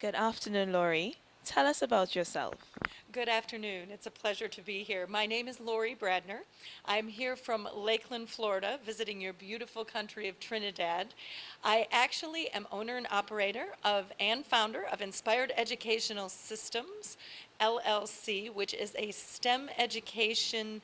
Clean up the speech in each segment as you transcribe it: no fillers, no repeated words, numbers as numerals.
Good afternoon, Lori. Tell us about yourself. Good afternoon. It's a pleasure to be here. My name is Lori Bradner. I'm here from Lakeland, Florida, visiting your beautiful country of Trinidad. I actually am owner and operator of and founder of Inspired Educational Systems, LLC, which is a STEM education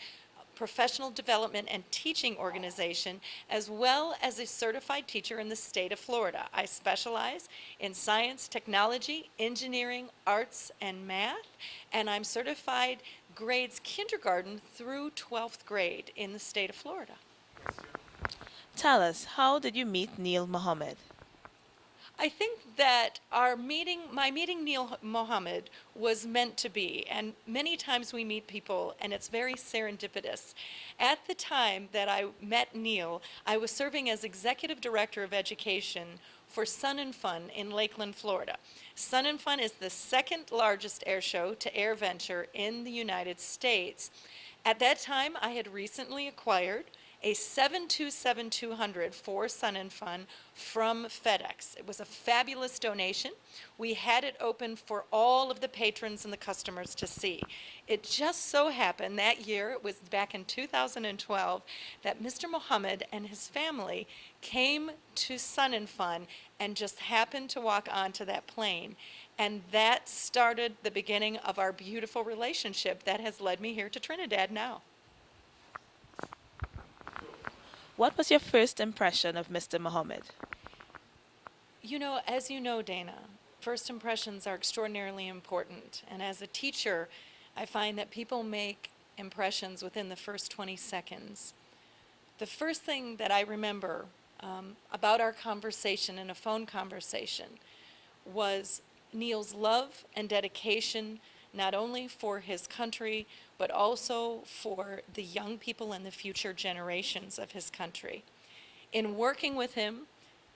professional development and teaching organization, as well as a certified teacher in the state of Florida. I specialize in science, technology, engineering, arts, and math, and I'm certified grades kindergarten through 12th grade in the state of Florida. Tell us, how did you meet Neil Mohammed? I think that my meeting Neil Mohammed was meant to be, and many times we meet people and it's very serendipitous. At the time that I met Neil, I was serving as Executive Director of Education for Sun and Fun in Lakeland, Florida. Sun and Fun is the second largest air show to Air Venture in the United States. At that time, I had recently acquired a 727-200 for Sun and Fun from FedEx. It was a fabulous donation. We had it open for all of the patrons and the customers to see. It just so happened that year, it was back in 2012, that Mr. Mohammed and his family came to Sun and Fun and just happened to walk onto that plane. And that started the beginning of our beautiful relationship that has led me here to Trinidad now. What was your first impression of Mr. Mohammed? As you know, Dana, first impressions are extraordinarily important. And as a teacher, I find that people make impressions within the first 20 seconds. The first thing that I remember about our conversation in a phone conversation was Neil's love and dedication, not only for his country, but also for the young people and the future generations of his country. In working with him,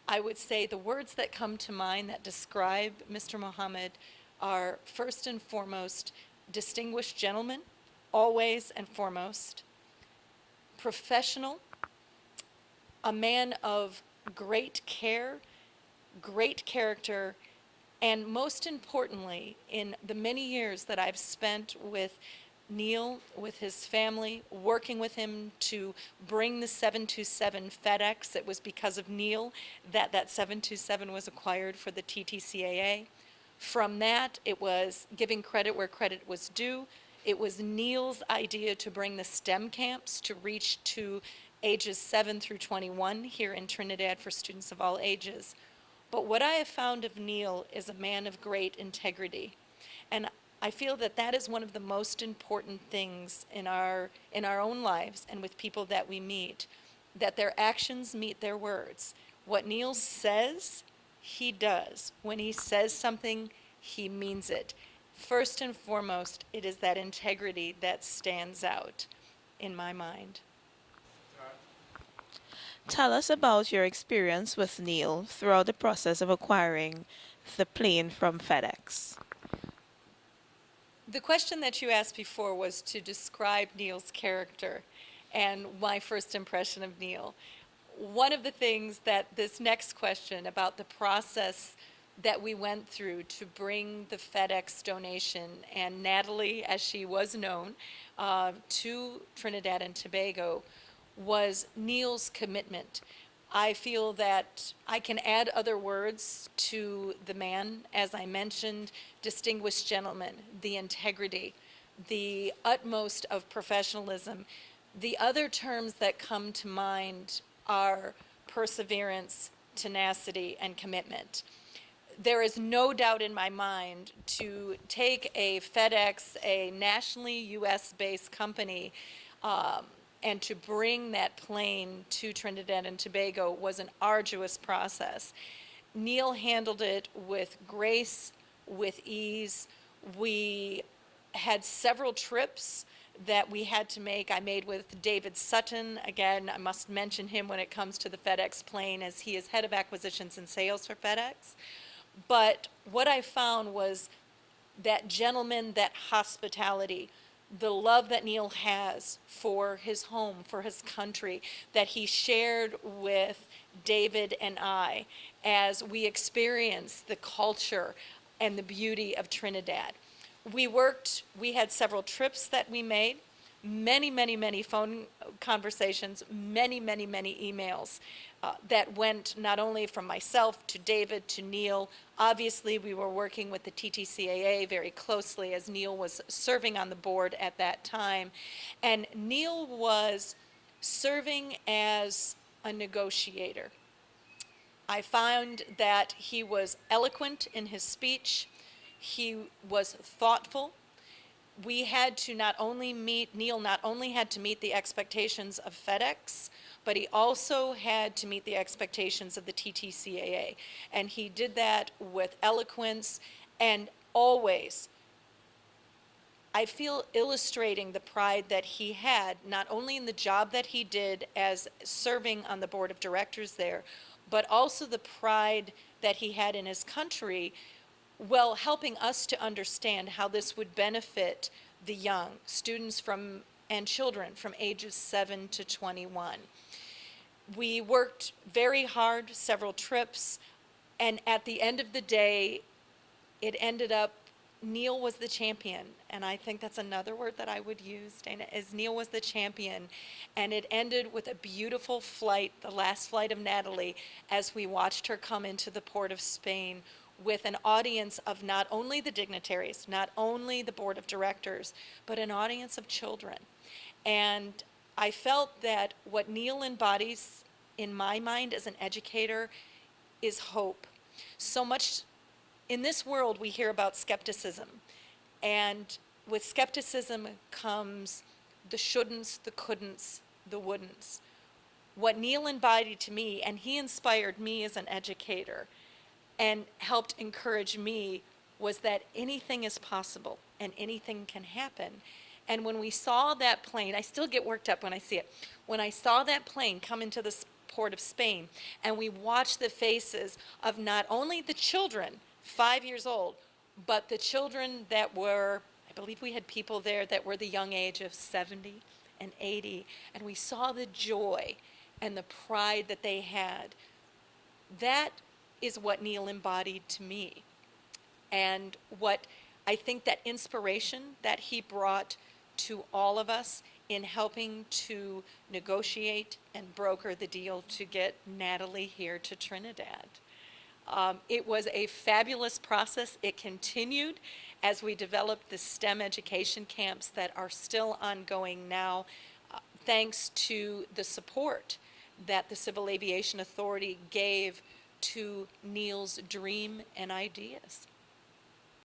I would say the words that come to mind that describe Mr. Mohammed are first and foremost, distinguished gentleman, always and foremost, professional, a man of great care, great character, and most importantly, in the many years that I've spent with Neil, with his family, working with him to bring the 727 FedEx, it was because of Neil that that 727 was acquired for the TTCAA. From that, it was giving credit where credit was due. It was Neil's idea to bring the STEM camps to reach to ages 7 through 21 here in Trinidad for students of all ages. But what I have found of Neil is a man of great integrity. And I feel that that is one of the most important things in our own lives and with people that we meet, that their actions meet their words. What Neil says, he does. When he says something, he means it. First and foremost, it is that integrity that stands out in my mind. Tell us about your experience with Neil throughout the process of acquiring the plane from FedEx. The question that you asked before was to describe Neil's character and my first impression of Neil. One of the things that this next question about the process that we went through to bring the FedEx donation and Natalie, as she was known, to Trinidad and Tobago was Neil's commitment. I feel that I can add other words to the man, as I mentioned, distinguished gentleman, the integrity, the utmost of professionalism. The other terms that come to mind are perseverance, tenacity, and commitment. There is no doubt in my mind to take a FedEx, a nationally US-based company, and to bring that plane to Trinidad and Tobago was an arduous process. Neil handled it with grace, with ease. We had several trips that we had to make. I made with David Sutton. Again, I must mention him when it comes to the FedEx plane, as he is head of acquisitions and sales for FedEx. But what I found was that gentleman, that hospitality, the love that Neil has for his home, for his country, that he shared with David and I as we experience the culture and the beauty of Trinidad. We had several trips that we made, many, many, many phone conversations, many, many, many emails that went not only from myself to David to Neil. Obviously, we were working with the TTCAA very closely as Neil was serving on the board at that time. And Neil was serving as a negotiator. I found that he was eloquent in his speech. He was thoughtful. We had to not only meet, Neil not only had to meet the expectations of FedEx, but he also had to meet the expectations of the TTCAA. And he did that with eloquence and always, I feel, illustrating the pride that he had, not only in the job that he did as serving on the board of directors there, but also the pride that he had in his country, well, helping us to understand how this would benefit the young, students from, and children from ages 7 to 21. We worked very hard, several trips, and at the end of the day, it ended up Neil was the champion, and I think that's another word that I would use, Dana, is Neil was the champion. And it ended with a beautiful flight, the last flight of Natalie, as we watched her come into the port of Spain with an audience of not only the dignitaries, not only the board of directors, but an audience of children. And I felt that what Neil embodies in my mind as an educator is hope. So much in this world, we hear about skepticism. And with skepticism comes the shouldn'ts, the couldn'ts, the wouldn'ts. What Neil embodied to me, and he inspired me as an educator and helped encourage me, was that anything is possible and anything can happen. And when we saw that plane, I still get worked up when I see it. When I saw that plane come into the port of Spain, and we watched the faces of not only the children, 5 years old, but the children that were, I believe we had people there that were the young age of 70 and 80, and we saw the joy and the pride that they had. That is what Neil embodied to me. And what I think that inspiration that he brought to all of us in helping to negotiate and broker the deal to get Natalie here to Trinidad. It was a fabulous process. It continued as we developed the STEM education camps that are still ongoing now, thanks to the support that the Civil Aviation Authority gave to Neil's dream and ideas.